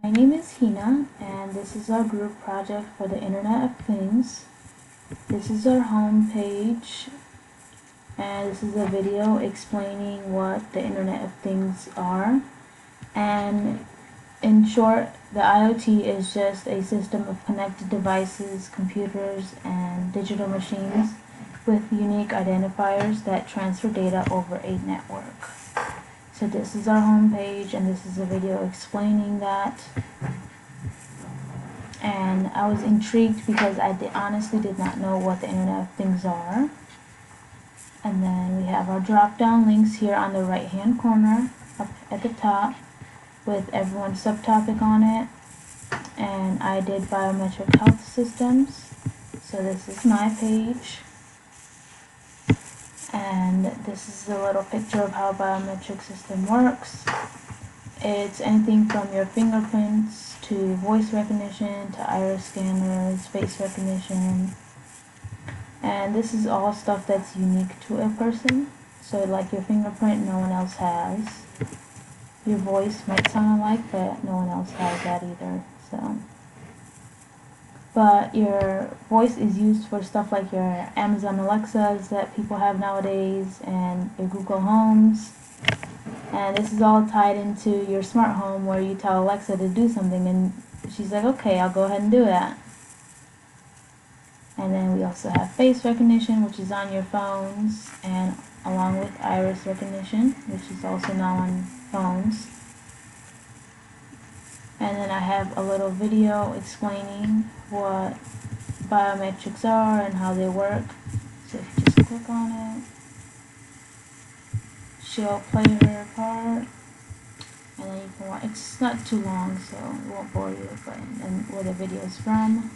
My name is Hina, and this is our group project for the Internet of Things. This is our home page, and this is a video explaining what the Internet of Things are. And in short, the IoT is just a system of connected devices, computers, and digital machines with unique identifiers that transfer data over a network. So this is our home page, and this is a video explaining that. And I was intrigued because I honestly did not know what the Internet of Things are. And then we have our drop down links here on the right hand corner up at the top with everyone's subtopic on it. And I did biometric health systems, so this is my page. And this is a little picture of how a biometric system works. It's anything from your fingerprints to voice recognition to iris scanners, face recognition. And this is all stuff that's unique to a person. So like your fingerprint, no one else has. Your voice might sound alike, but no one else has that either. But your voice is used for stuff like your Amazon Alexas that people have nowadays and your Google Homes. And this is all tied into your smart home where you tell Alexa to do something and she's like, okay, I'll go ahead and do that. And then we also have face recognition, which is on your phones, and along with iris recognition, which is also now on phones. And then I have a little video explaining what biometrics are and how they work. So if you just click on it, she'll play her part, and then you can watch. It's not too long, so it won't bore you, but and where the video is from.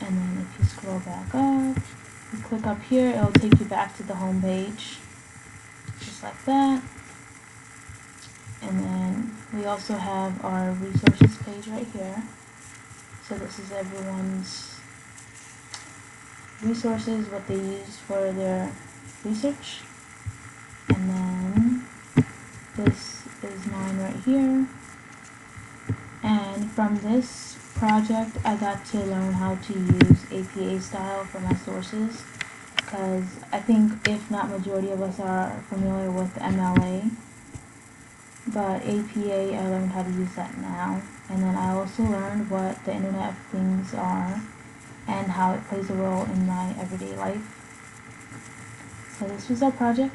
And then if you scroll back up, you click up here, it'll take you back to the home page, just like that. And then we also have our resources page right here. So this is everyone's resources, what they use for their research. And then this is mine right here. And from this project, I got to learn how to use APA style for my sources, because I think if not majority of us are familiar with MLA, but APA, I learned how to use that now. And then I also learned what the Internet of Things are and how it plays a role in my everyday life. So this was our project.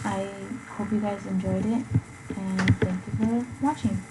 I hope you guys enjoyed it, and thank you for watching.